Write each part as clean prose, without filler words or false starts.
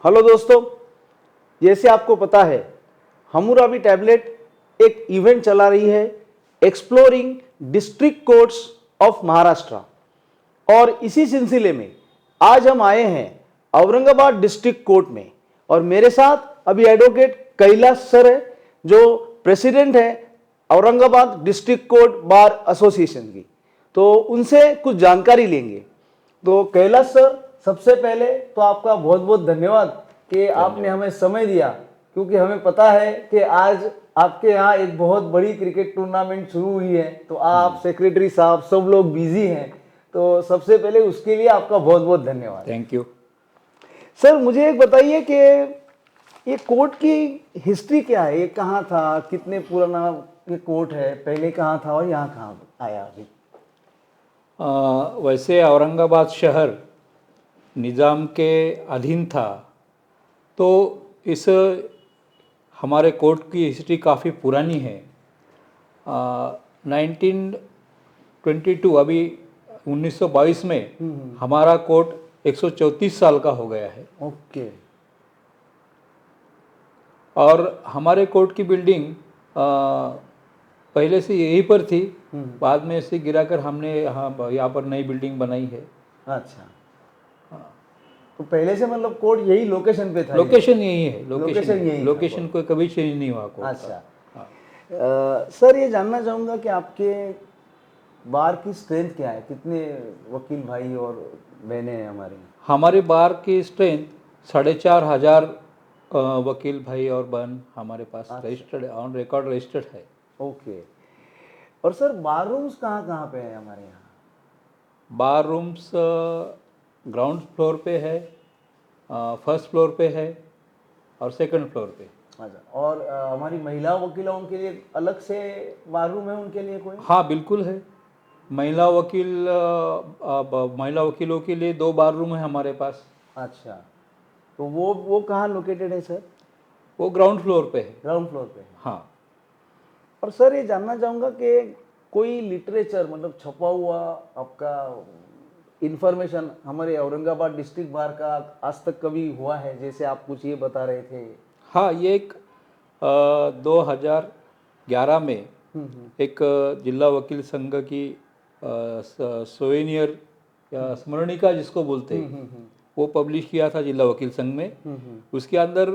Hello दोस्तों, जैसे आपको पता है हमूराबी टैबलेट एक इवेंट चला रही है exploring district courts of Maharashtra. और इसी सिलसिले में आज हम आए हैं औरंगाबाद डिस्ट्रिक्ट कोर्ट में और मेरे साथ अभी एडवोकेट कैलाश सर है जो प्रेसिडेंट है Aurangabad district court bar association की। तो उनसे कुछ जानकारी लेंगे। तो कैलाश सर, सबसे पहले तो आपका बहुत बहुत धन्यवाद कि आपने हमें समय दिया, क्योंकि हमें पता है कि आज आपके यहाँ एक बहुत बड़ी क्रिकेट टूर्नामेंट शुरू हुई है, तो आप सेक्रेटरी साहब सब लोग बिजी हैं। तो सबसे पहले उसके लिए आपका बहुत बहुत धन्यवाद। Thank you. सर, मुझे एक बताइए कि ये कोर्ट की हिस्ट्री क्या है, ये कहाँ था, कितने पुराना ये कोर्ट है, पहले कहाँ था और यहाँ कहाँ आया अभी? वैसे औरंगाबाद शहर निज़ाम के अधीन था, तो इस हमारे कोर्ट की हिस्ट्री काफ़ी पुरानी है। 1922 अभी 1922 में हमारा कोर्ट 134 साल का हो गया है। ओके। और हमारे कोर्ट की बिल्डिंग पहले से यहीं पर थी, बाद में इसे गिराकर हमने यहाँ पर नई बिल्डिंग बनाई है। अच्छा, तो पहले से मतलब कोर्ट यही लोकेशन पे था? लोकेशन यही है, लोकेशन यही था लोकेशन कोई कभी चेंज नहीं हुआ कोर्ट अच्छा। का। सर, ये जानना चाहूँगा कि आपके बार की स्ट्रेंथ क्या है, कितने वकील भाई और बहनें हैं हमारे? हमारे बार की स्ट्रेंथ 4,500 वकील भाई और बहन हमारे पास रजिस्टर्ड ऑन रिकॉर्ड रजिस्टर्ड है। ओके। और सर, बार रूम्स कहाँ कहाँ पे हैं हमारे यहाँ? बार रूम्स ग्राउंड फ्लोर पे है, फर्स्ट फ्लोर पे है और सेकंड फ्लोर पे। अच्छा, और हमारी महिला वकीलों के लिए अलग से बार रूम है उनके लिए कोई? हाँ बिल्कुल है। महिला वकीलों के लिए 2 बार रूम है हमारे पास। अच्छा, तो वो कहाँ लोकेटेड है सर? वो ग्राउंड फ्लोर पे है। ग्राउंड फ्लोर पे है। हाँ। और सर, ये जानना चाहूँगा कि कोई लिटरेचर मतलब छपा हुआ आपका इंफॉर्मेशन हमारे औरंगाबाद डिस्ट्रिक्ट बार का आज तक कभी हुआ है, जैसे आप कुछ ये बता रहे थे? हाँ, ये एक 2011 में एक जिला वकील संघ की सोवेनियर या स्मरणिका जिसको बोलते हैं, वो पब्लिश किया था जिला वकील संघ में। उसके अंदर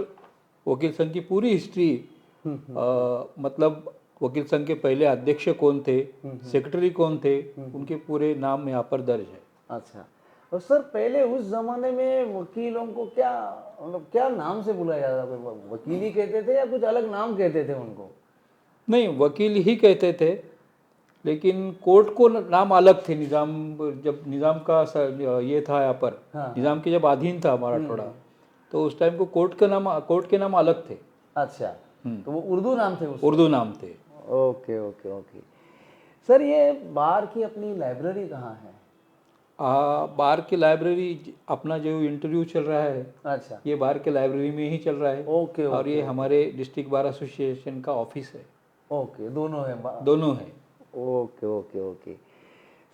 वकील संघ की पूरी हिस्ट्री, मतलब वकील संघ के पहले अध्यक्ष कौन थे, सेक्रेटरी कौन थे, उनके पूरे नाम यहाँ पर दर्ज है। अच्छा। और सर, पहले उस जमाने में वकीलों को क्या मतलब क्या नाम से बुलाया जाता था? वकील ही कहते थे या कुछ अलग नाम कहते थे उनको? नहीं, वकील ही कहते थे, लेकिन कोर्ट को नाम अलग थे। जब निज़ाम का ये था यहाँ पर, निज़ाम के जब अधीन था मराठवाड़ा, तो उस टाइम को कोर्ट के नाम अलग थे। अच्छा, तो वो उर्दू नाम थे उसके? उर्दू नाम थे। Okay okay okay. सर, ये बार की अपनी लाइब्रेरी कहाँ है? बार की लाइब्रेरी, अपना जो इंटरव्यू चल रहा है, अच्छा, ये बार के लाइब्रेरी में ही चल रहा है। ओके और ओके ये हमारे डिस्ट्रिक्ट बार एसोसिएशन का ऑफिस है। ओके, दोनों है दोनों है। Okay okay okay.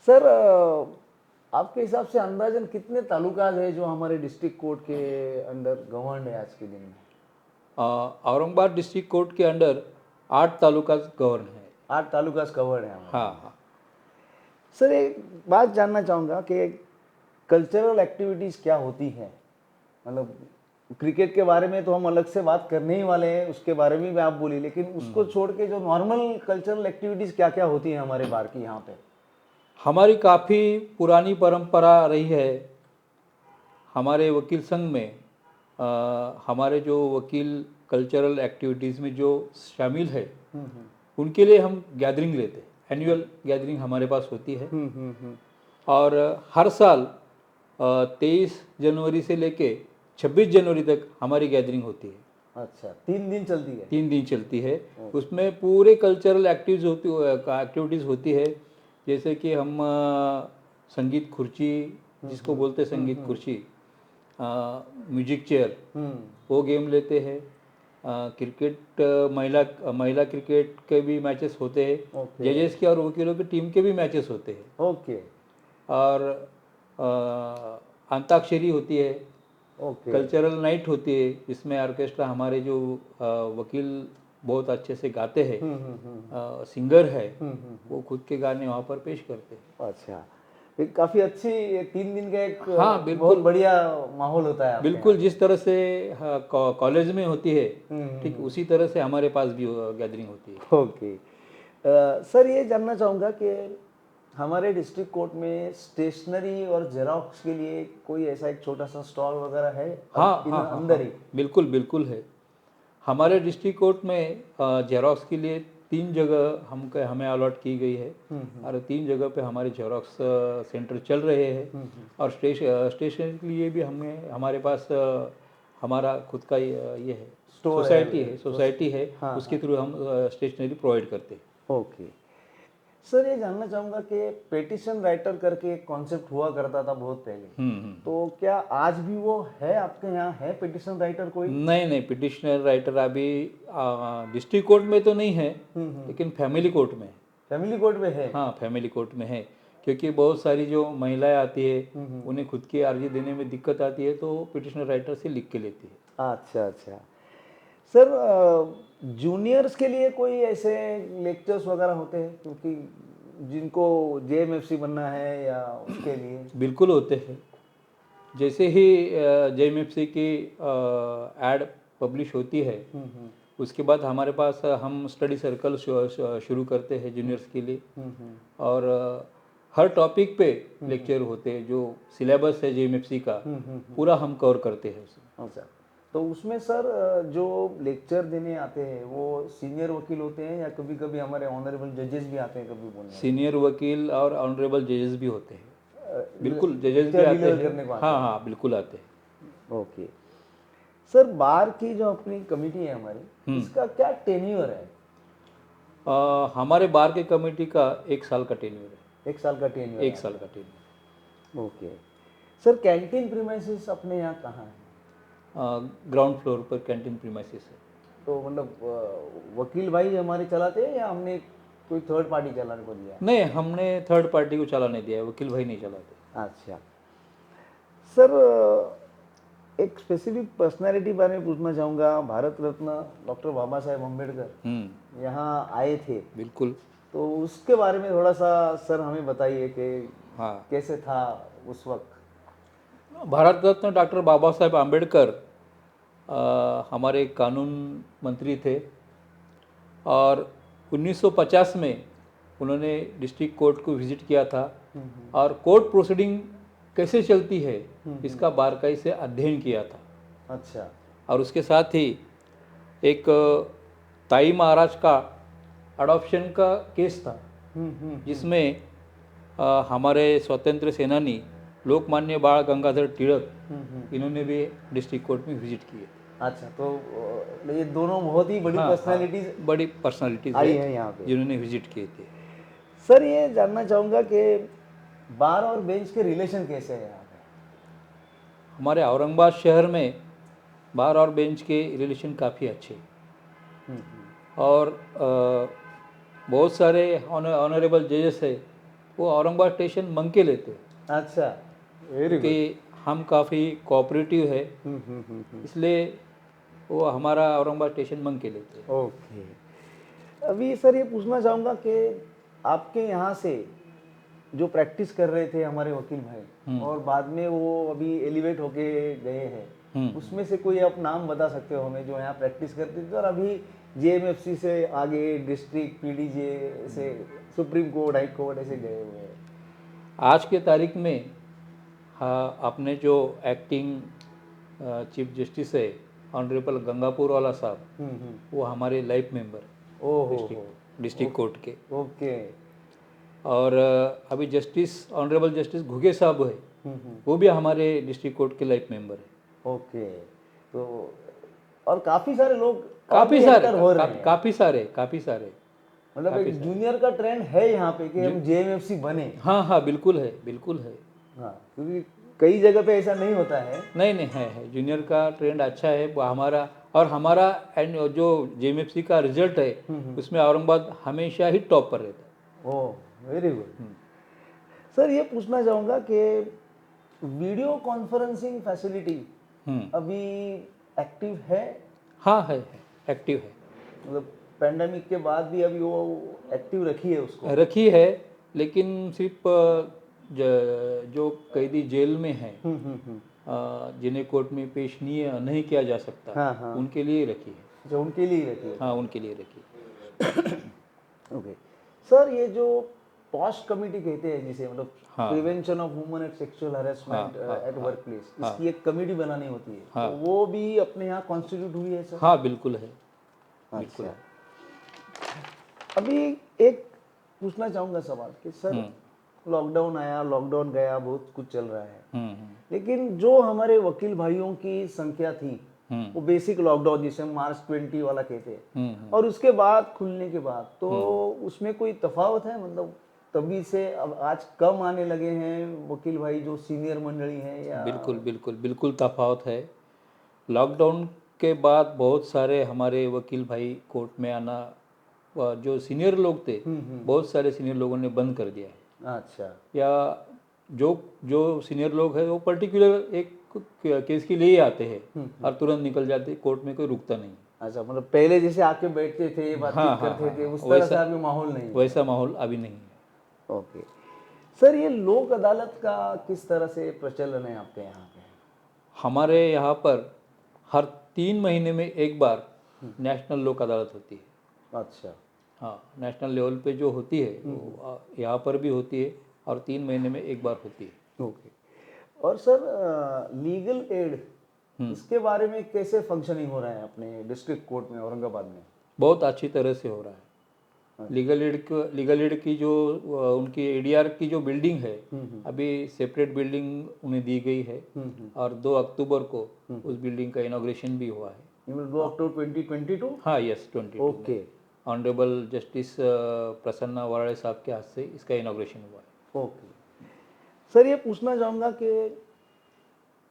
सर, आपके हिसाब से अंदाजन कितने तालुकाज है जो हमारे डिस्ट्रिक्ट कोर्ट के अंडर गवर्न है आज के दिन में? औरंगाबाद डिस्ट्रिक्ट कोर्ट के अंडर 8 तालुका गवर्न है। 8 तालुकाज कवर्ड है हमारे। हाँ हाँ। सर, एक बात जानना चाहूँगा कि कल्चरल एक्टिविटीज़ क्या होती हैं? मतलब क्रिकेट के बारे में तो हम अलग से बात करने ही वाले हैं, उसके बारे में भी आप बोलिए, लेकिन उसको छोड़ के जो नॉर्मल कल्चरल एक्टिविटीज़ क्या क्या होती हैं हमारे बार की यहाँ पे? हमारी काफ़ी पुरानी परंपरा रही है हमारे वकील संघ में। हमारे जो वकील कल्चरल एक्टिविटीज़ में जो शामिल है, उनके लिए हम गैदरिंग लेते हैं। एनुअल गैदरिंग हमारे पास होती है। और हर साल 23 जनवरी से लेके 26 जनवरी तक हमारी गैदरिंग होती है। अच्छा, 3 दिन चलती है? 3 दिन चलती है। उसमें पूरे कल्चरल एक्टिविटीज़ होती है। जैसे कि हम संगीत खुर्ची जिसको बोलते हैं, संगीत खुर्ची, म्यूजिक चेयर, वो गेम लेते हैं। क्रिकेट, महिला क्रिकेट के भी मैचेस होते हैं। जजेस के और वकीलों की टीम के भी मैचेस होते हैं। ओके। और अंताक्षरी होती है, ओके। कल्चरल नाइट होती है, इसमें ऑर्केस्ट्रा हमारे जो वकील बहुत अच्छे से गाते हैं, सिंगर है, वो खुद के गाने वहाँ पर पेश करते हैं। अच्छा, एक काफी अच्छी, ये 3 दिन का एक हाँ, बिल्कुल। बहुत बढ़िया माहौल होता है आपके यहाँ। बिल्कुल जिस तरह से कॉलेज में होती है, हम्म, ठीक उसी तरह से हमारे पास भी गैदरिंग होती है। ओके। सर ये जानना चाहूँगा कि हमारे डिस्ट्रिक्ट कोर्ट में स्टेशनरी और जेरोक्स के लिए कोई ऐसा एक छोटा सा स्टॉल वगैरह है? हाँ इन हाँ हाँ अंदर हाँ, ही? बिल्कुल बिल्कुल है। हमारे डिस्ट्रिक्ट कोर्ट में जेरोक्स के लिए 3 जगह हमें अलॉट की गई है, और 3 जगह पे हमारे जेरोक्स सेंटर चल रहे हैं। और स्टेशनरी के लिए भी हमारे पास हमारा खुद का ये है, स्टोर सोसाइटी है, हाँ, उसके थ्रू हम स्टेशनरी प्रोवाइड करते हैं। ओके। सर ये जानना चाहूँगा कि पेटिशन राइटर करके एक कॉन्सेप्ट हुआ करता था बहुत पहले, तो क्या आज भी वो है आपके यहाँ, है पेटिशन राइटर कोई? नहीं नहीं, पिटिशनर राइटर अभी डिस्ट्रिक्ट कोर्ट में तो नहीं है, लेकिन फैमिली कोर्ट में है। फैमिली कोर्ट में है? हाँ, फैमिली कोर्ट में है, क्योंकि बहुत सारी जो महिलाएं आती है, उन्हें खुद की अर्जी देने में दिक्कत आती है, तो पिटिशनर राइटर से लिख के लेती है। अच्छा अच्छा। सर जूनियर्स के लिए कोई ऐसे लेक्चर्स वगैरह होते हैं, क्योंकि जिनको जेएमएफसी बनना है या उसके लिए? बिल्कुल होते हैं। जैसे ही जेएमएफसी की एड पब्लिश होती है, उसके बाद हमारे पास हम स्टडी सर्कल शुरू करते हैं जूनियर्स के लिए। और हर टॉपिक पे लेक्चर होते हैं, जो सिलेबस है जेएमएफसी का पूरा हम कवर करते हैं उसमें। अच्छा, तो उसमें सर जो लेक्चर देने आते हैं वो सीनियर वकील होते हैं या कभी कभी हमारे ऑनरेबल जजेस भी आते हैं कभी बोलने? सीनियर वकील और ऑनरेबल जजेस भी होते हैं। बिल्कुल, जजेस भी लेक्चर आते डिलीवर हैं। करने को आते हाँ हाँ, बिल्कुल आते हैं। हैं? ओके। सर बार की जो अपनी कमेटी है हमारी, इसका क्या टेन्योर है? हमारे बार के कमेटी का 1 साल का टेन्योर है। 1 साल का टेन्योर? 1 साल का tenure. Okay. Sir canteen premises अपने यहाँ कहाँ है? ग्राउंड फ्लोर पर कैंटीन प्रीमाइसेस है। तो मतलब वकील भाई हमारे चलाते हैं या हमने कोई थर्ड पार्टी चलाने को दिया? नहीं, हमने थर्ड पार्टी को चलाने दिया है, वकील भाई नहीं चलाते। अच्छा। सर एक स्पेसिफिक पर्सनालिटी बारे में पूछना चाहूँगा। भारत रत्न डॉक्टर बाबा साहेब अम्बेडकर यहाँ आए थे, बिल्कुल। तो उसके बारे में थोड़ा सा सर हमें बताइए कि हाँ, कैसे था उस वक्त? भारत रत्न डॉक्टर बाबा साहेब आम्बेडकर हमारे कानून मंत्री थे, और 1950 में उन्होंने डिस्ट्रिक्ट कोर्ट को विजिट किया था, और कोर्ट प्रोसीडिंग कैसे चलती है इसका बारीकी से अध्ययन किया था। अच्छा। और उसके साथ ही एक ताई महाराज का अडॉप्शन का केस था, जिसमें हमारे स्वतंत्र सेनानी लोकमान्य बाल गंगाधर तिलक इन्होंने भी डिस्ट्रिक्ट कोर्ट में विजिट किए। अच्छा, तो ये दोनों बहुत ही बड़ी पर्सनालिटीज बड़ी पर्सनालिटीज आई है यहाँ पे, जिन्होंने विजिट किए थे। सर ये जानना चाहूँगा कि बार और बेंच के रिलेशन कैसे हैं यहाँ पे? हमारे औरंगाबाद शहर में बार और बेंच के रिलेशन काफ़ी अच्छे हैं। और बहुत सारे ऑनरेबल जजेस है, वो औरंगाबाद स्टेशन मंग के लेते हैं। अच्छा, वेरी गुड। क्योंकि हम काफ़ी कोऑपरेटिव है, इसलिए वो हमारा औरंगाबाद स्टेशन मंग के लेते हैं। ओके। अभी सर ये पूछना चाहूँगा कि आपके यहाँ से जो प्रैक्टिस कर रहे थे हमारे वकील भाई और बाद में वो अभी एलिवेट होके गए हैं, उसमें से कोई आप नाम बता सकते हो हमें जो यहाँ प्रैक्टिस करते थे और अभी जेएमएफसी से आगे डिस्ट्रिक्ट पीडीजे से सुप्रीम कोर्ट, हाई कोर्ट ऐसे गए हुए हैं? आज के तारीख में हाँ, अपने जो एक्टिंग चीफ जस्टिस है ऑनरेबल गंगापुर वाला साहब, वो हमारे लाइफ मेंबर है ओहो, डिस्ट्रिक्ट कोर्ट के। ओके। और अभी जस्टिस ऑनरेबल जस्टिस घुगे साहब है, वो भी हमारे डिस्ट्रिक्ट कोर्ट के लाइफ मेंबर है। ओके। तो और काफी सारे लोग काफ़ी हो रहे हैं, काफ़ी सारे मतलब एक जूनियर का ट्रेंड है यहाँ पे कि हम जेएमएफसी बने। हाँ हाँ, बिल्कुल है, बिल्कुल है। हाँ, क्योंकि कई जगह पे ऐसा नहीं होता है। नहीं है, जूनियर का ट्रेंड अच्छा है वो हमारा। और हमारा जो जेएमएफसी का रिजल्ट है, उसमें औरंगाबाद हमेशा ही टॉप पर रहता है। ओह, वेरी गुड। सर ये पूछना चाहूँगा कि वीडियो कॉन्फ्रेंसिंग फैसिलिटी अभी एक्टिव है? हाँ है, एक्टिव है। मतलब पैंडेमिक के बाद भी अभी वो एक्टिव रखी है उसको? रखी है, लेकिन सिर्फ जो कैदी जेल में हैं, जिन्हें कोर्ट में पेश नहीं किया जा सकता, हाँ हाँ, उनके लिए रखी है। जो उनके लिए ही रखी है। हाँ, उनके लिए रखी है। ओके सर, ये जो पॉश कमेटी कहते हैं जिसे, मतलब हाँ। Prevention of women and sexual harassment हाँ, एट वर्क प्लेस, हाँ। इसकी एक कमेटी बनानी होती है, हाँ। तो वो भी अपने यहाँ कॉन्स्टिट्यूट हुई है सर? हाँ, बिल्कुल है, बिल्कुल अच्छा, है। अभी एक पूछना चाहूँगा सवाल कि सर लॉकडाउन आया, लॉकडाउन गया, बहुत कुछ चल रहा है, लेकिन जो हमारे वकील भाइयों की संख्या थी वो बेसिक लॉकडाउन जिसे हम मार्च 20 वाला कहते हैं, और उसके बाद खुलने के बाद, तो उसमें कोई तफावत है? मतलब तभी से अब आज कम आने लगे हैं वकील भाई जो सीनियर मंडली हैं, या? बिल्कुल बिल्कुल बिल्कुल तफावत है। लॉकडाउन के बाद बहुत सारे हमारे वकील भाई कोर्ट में आना, जो सीनियर लोग थे, बहुत सारे सीनियर लोगों ने बंद कर दिया है। अच्छा, या जो जो सीनियर लोग हैं वो पर्टिकुलर एक केस के लिए ही आते हैं और तुरंत निकल जाते, कोर्ट में कोई रुकता नहीं। अच्छा, मतलब पहले जैसे आके बैठते थे, बातचीत हाँ, करते थे, उस तरह वैसा से अभी माहौल नहीं है? वैसा माहौल अभी नहीं है। ओके सर, ये लोक अदालत का किस तरह से प्रचलन है आपके यहाँ पे? हमारे यहाँ पर हर 3 महीने में एक बार नेशनल लोक अदालत होती है। अच्छा, हाँ, नेशनल लेवल पे जो होती है वो यहाँ पर भी होती है और 3 महीने में एक बार होती है। ओके। और सर लीगल एड, इसके बारे में कैसे फंक्शनिंग हो रहा है अपने डिस्ट्रिक्ट कोर्ट में औरंगाबाद में? बहुत अच्छी तरह से हो रहा है। लीगल एड की जो उनकी एडीआर की जो बिल्डिंग है, अभी सेपरेट बिल्डिंग उन्हें दी गई है और 2 अक्टूबर को उस बिल्डिंग का इनॉग्रेशन भी हुआ है। 2 अक्टूबर 2022? हाँ, yes, 22। Okay honourable justice Prasanna Varale साहब के हाथ से इसका इनॉग्रेशन हुआ है। ओके सर, ये पूछना चाहूँगा कि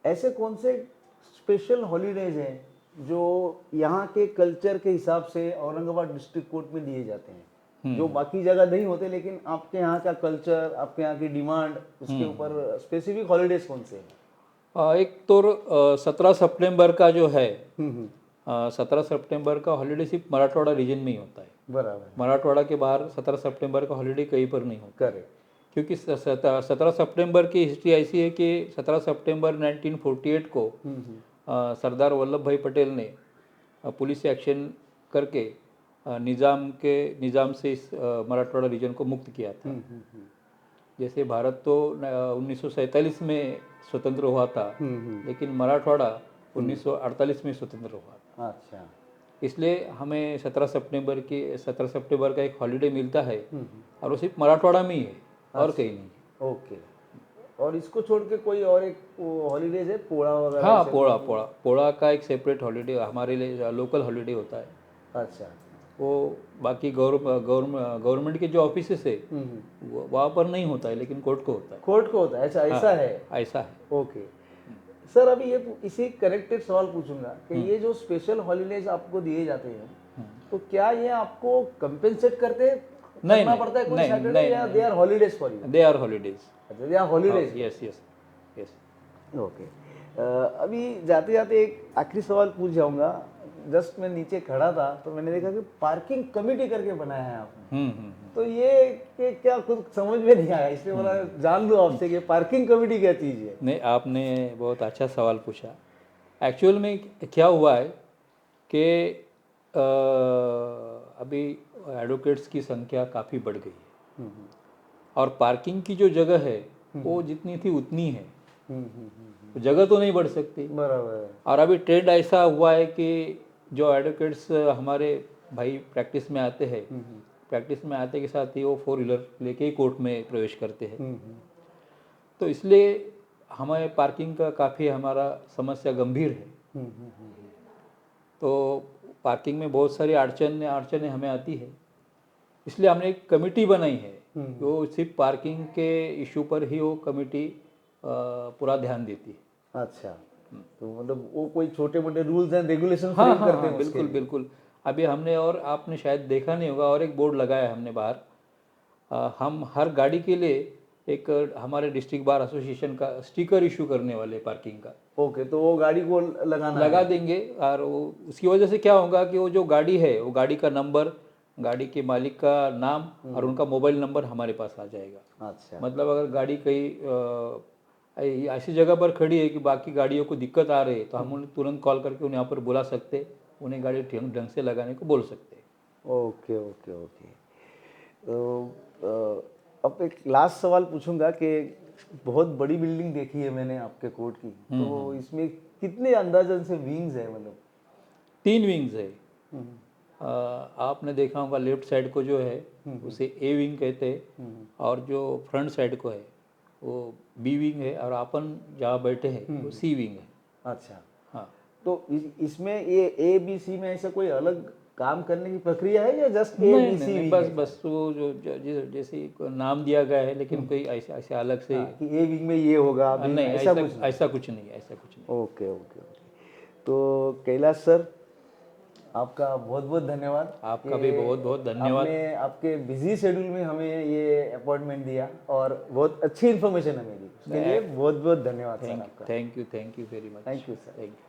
ऐसे कौन से स्पेशल हॉलीडेज हैं जो यहाँ के कल्चर के हिसाब से औरंगाबाद डिस्ट्रिक्ट कोर्ट में दिए जाते हैं, जो बाकी जगह नहीं होते, लेकिन आपके यहाँ का कल्चर, आपके यहाँ की डिमांड, उसके ऊपर स्पेसिफिक हॉलीडेज कौन से हैं? एक तो 17 सितंबर का जो है, 17 सितंबर का हॉलीडे सिर्फ मराठवाड़ा रीजन में ही होता है। बराबर, मराठवाड़ा के बाहर 17 सितंबर का हॉलीडे कहीं पर नहीं होता। करेक्ट। क्योंकि 17 सितंबर की हिस्ट्री ऐसी है कि 17 सितंबर 1948 को सरदार वल्लभ भाई पटेल ने पुलिस एक्शन करके निज़ाम से इस मराठवाड़ा रीजन को मुक्त किया था। जैसे भारत तो 1947 में स्वतंत्र हुआ था, लेकिन मराठवाड़ा 1948 में स्वतंत्र हुआ था। अच्छा, इसलिए हमें 17 सितंबर का एक हॉलीडे मिलता है और वो सिर्फ मराठवाड़ा में ही है और कहीं नहीं। ओके। और इसको छोड़ के कोई और एक हॉलीडेज है, पोड़ा वगैरह? हाँ, पोड़ा का एक सेपरेट हॉलीडे हमारे लिए लोकल हॉलीडे होता है। अच्छा, वो बाकी गवर्नमेंट के जो ऑफिसेस है वहाँ पर नहीं होता है, लेकिन कोर्ट को होता है। कोर्ट को होता है? अच्छा, ऐसा है? ऐसा है। ओके सर, अभी ये इसी कनेक्टेड सवाल पूछूंगा कि ये जो स्पेशल हॉलीडेज आपको दिए जाते हैं, तो क्या ये आपको कंपेंसेट करना पड़ता है कोई सैटरडे, या they are holidays for you? They are holidays. अच्छा, they are holidays. Yes yes yes. Okay. अभी जाते जाते एक आखिरी सवाल पूछ जाऊंगा। जस्ट मैं नीचे खड़ा था तो मैंने देखा कि पार्किंग कमेटी करके बनाया है आपने। तो ये कि क्या खुद समझ में नहीं आया, इसलिए बोला जान लूँ आपसे कि पार्किंग कमेटी क्या चीज़ है? नहीं, आपने बहुत अच्छा सवाल पूछा। एक्चुअल में क्या हुआ है कि अभी एडवोकेट्स की संख्या काफ़ी बढ़ गई है और पार्किंग की जो जगह है वो जितनी थी उतनी है, जगह तो नहीं बढ़ सकती। बराबर। और अभी ट्रेंड ऐसा हुआ है कि जो एडवोकेट्स हमारे भाई प्रैक्टिस में आते हैं, प्रैक्टिस में आते के साथ ही वो 4 व्हीलर लेके ही कोर्ट में प्रवेश करते हैं। तो इसलिए हमें पार्किंग का काफ़ी हमारा समस्या गंभीर है। तो पार्किंग में बहुत सारी अड़चनें हमें आती है, इसलिए हमने एक कमेटी बनाई है जो सिर्फ पार्किंग के इशू पर ही वो कमेटी पूरा ध्यान देती है। अच्छा, तो मतलब वो कोई छोटे मोटे रूल्स एंड रेगुलेशन हाँ, फ्रेम करते हैं? बिल्कुल बिल्कुल। अभी हमने, और आपने शायद देखा नहीं होगा, और एक बोर्ड लगाया हमने बाहर। हम हर गाड़ी के लिए एक हमारे डिस्ट्रिक्ट बार एसोसिएशन का स्टिकर इशू करने वाले पार्किंग का, ओके, तो वो गाड़ी को लगाना लगा है। देंगे और वो उसकी वजह से क्या होगा कि वो जो गाड़ी है वो गाड़ी का नंबर, गाड़ी के मालिक का नाम और उनका मोबाइल नंबर हमारे पास आ जाएगा। अच्छा, मतलब अगर गाड़ी कहीं ऐसी जगह पर खड़ी है कि बाकी गाड़ियों को दिक्कत आ रही है तो हम उन्हें तुरंत कॉल करके उन्हें यहाँ पर बुला सकते, उन्हें गाड़ी ढंग से लगाने को बोल सकते। Okay okay okay. तो अब एक लास्ट सवाल पूछूंगा कि बहुत बड़ी बिल्डिंग देखी है मैंने आपके कोर्ट की, तो इसमें कितने अंदाजन से विंग्स है मतलब? 3 विंग्स है। आपने देखा होगा लेफ्ट साइड को जो है उसे ए विंग कहते हैं और जो फ्रंट साइड को है वो बी विंग है और अपन जहाँ बैठे हैं वो सी विंग है। अच्छा, हाँ, तो इसमें ये ए बी सी में ऐसा कोई अलग काम करने की प्रक्रिया है या जस्ट ए नहीं बी नहीं सी नहीं, विंग बस है? बस वो जैसे नाम दिया गया है लेकिन कोई ऐसे ऐसे अलग से हाँ, कि ए विंग में ये होगा, बी में नहीं, ऐसा कुछ नहीं। ऐसा कुछ नहीं, ऐसा कुछ नहीं। Okay okay okay. तो कैलाश सर, आपका बहुत बहुत धन्यवाद आपका भी बहुत बहुत कि धन्यवाद। आपने आपके बिजी शेड्यूल में हमें ये अपॉइंटमेंट दिया और बहुत अच्छी इन्फॉर्मेशन हमें दी, उसके लिए बहुत बहुत धन्यवाद सर आपका। Thank you very much. Thank you sir. Thank you.